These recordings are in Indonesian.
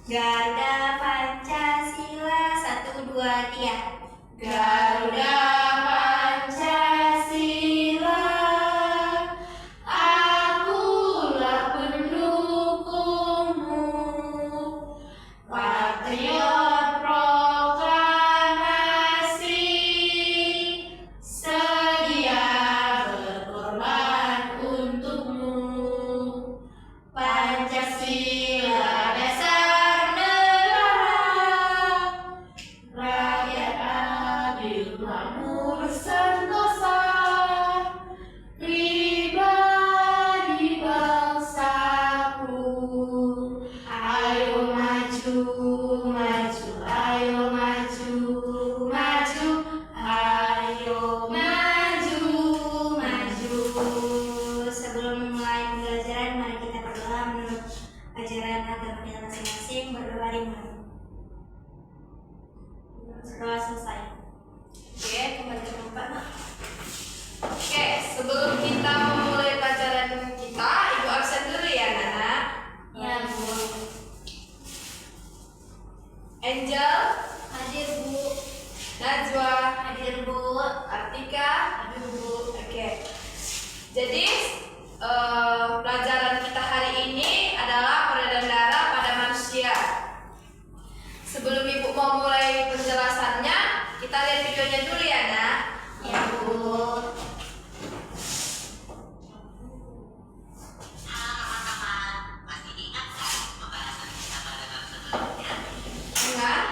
Garuda Pancasila, 1, 2, 3. Garuda Pancasila, akulah pendukungmu, patriot proklamasi, sedia berkorban untukmu. Pancasila dasar negara, rakyat adil makmur sentosa, pribadi bangsaku. Ayo maju, maju, ayo maju, maju, ayo maju, maju. Sebelum memulai pembelajaran, mari kita berdoa menurut ajaran agama kita masing-masing. Berdoa dimulai. Doa selesai. Oke, kembali ke tempat. Oke, sebelum kita memulai pelajaran kita, Ibu absen dulu ya, Nana. Ya, Bu. Angel, Hadir, Bu. Najwa, Hadir, Bu. Artika, Hadir, Bu. Oke. Jadi pelajaran kita hari ini adalah peredaran darah pada manusia. Sebelum Ibu mau mulai penjelasannya, kita lihat videonya dulu ya, Nak. Ya, Bu. Ingat?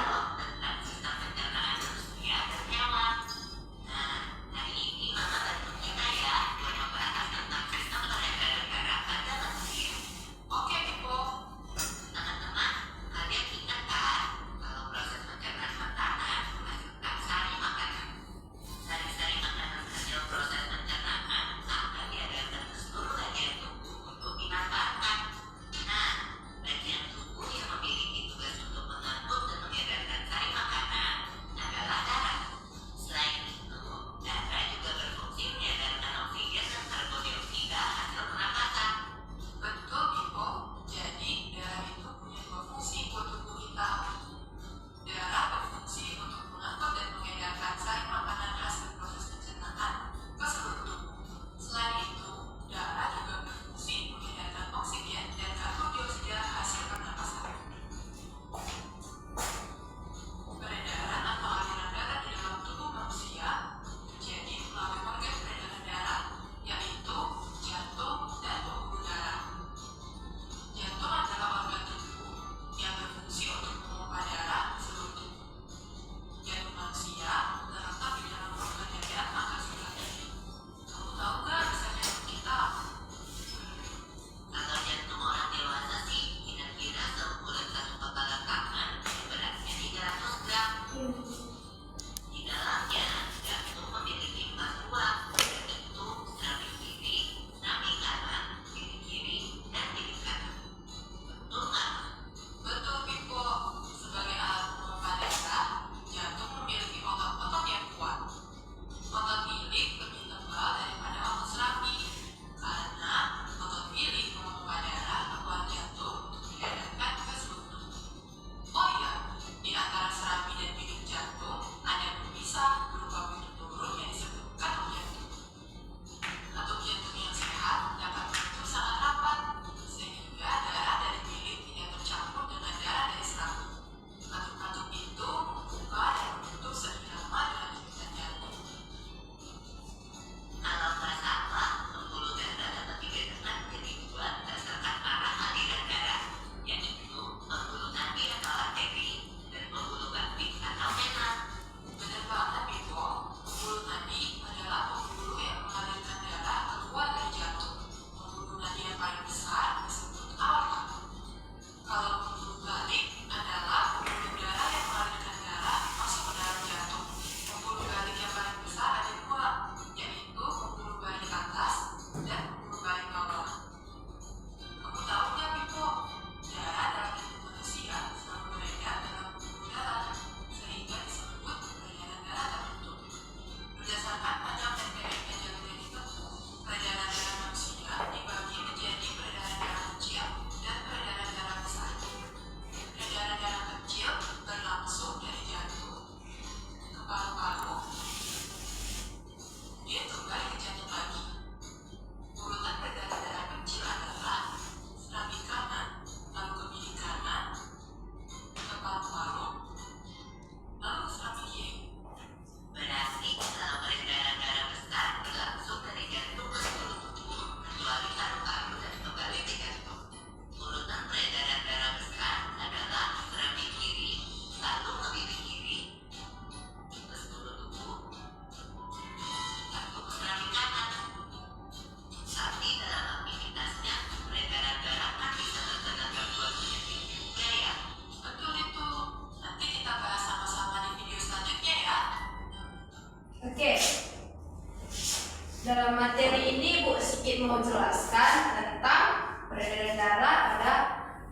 Dalam materi ini Bu sedikit mau jelaskan tentang peredaran darah pada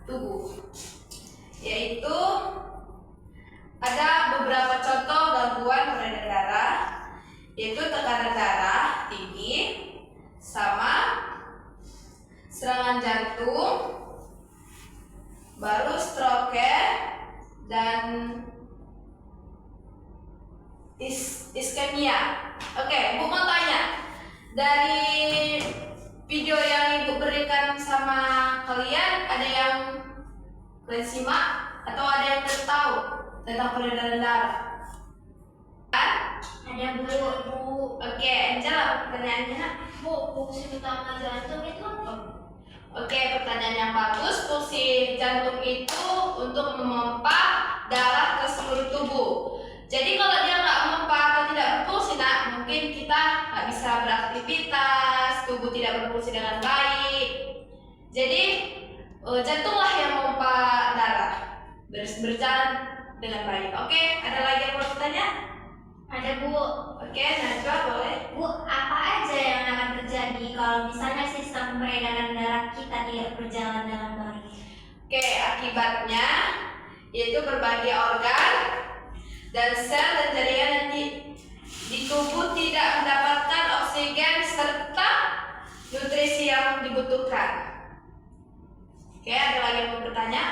tubuh, yaitu ada beberapa contoh gangguan peredaran darah, yaitu tekanan darah tinggi, sama serangan jantung, baru stroke, dan iskemia. Oke, Bu mau tanya, dari video yang Ibu berikan sama kalian, ada yang kalian simak atau ada yang tahu tentang peredaran darah? Ada Bu. Oke, Angela, pertanyaannya nak? Bu, fungsi utama jantung itu apa? Oke, pertanyaan yang bagus. Fungsi jantung itu untuk memompa darah ke seluruh tubuh. Jadi kalau dia nggak memompa atau tidak berfungsi, nah mungkin kita nggak bisa beraktivitas, tubuh tidak berfungsi dengan baik. Jadi jantunglah yang memompa darah, berjalan dengan baik. Oke, ada lagi yang mau bertanya? Ada Bu. Oke, Najwa boleh. Bu, apa aja yang akan terjadi kalau misalnya sistem peredaran darah kita tidak berjalan dengan baik? Oke, akibatnya yaitu berbagai organ dan sel dan jaringan di tubuh tidak mendapatkan oksigen serta nutrisi yang dibutuhkan. Oke, ada lagi yang mau bertanya?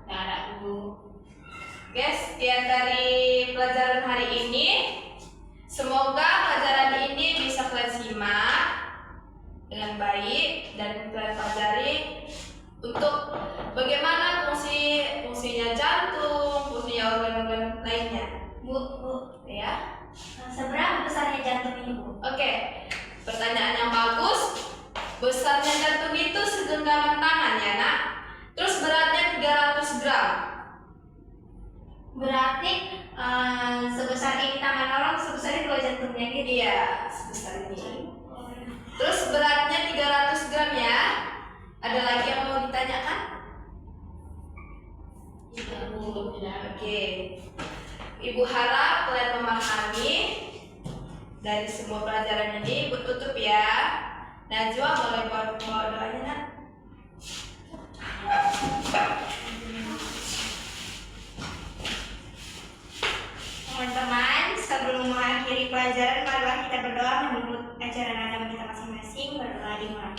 Nggak ada Bu. Oke, sekian dari pelajaran hari ini. Semoga pelajaran ini bisa kalian simak dengan baik dan kalian pelajari untuk bagaimana fungsinya jantung, fungsinya organ-organ lainnya. Bu, Ya. seberapa besarnya jantung ini Bu? Oke. Pertanyaan yang bagus. Besarnya jantung itu segenggaman tangan ya, Nak. Terus beratnya 300 gram. Berarti sebesar ini tangan orang, sebesar itu jantungnya gitu. Iya, sebesar ini. Terus beratnya 300 gram ya. Ada lagi yang mau ditanyakan? Tidak Bu, tidak. Oke. Ibu harap kalian memahami dari semua pelajaran ini. Ibu tutup ya. Najwa boleh bawa doanya, Nak. Teman-teman, sebelum mengakhiri pelajaran, marilah kita berdoa menurut ajaran agama kita masing-masing. Berdoa dimulai.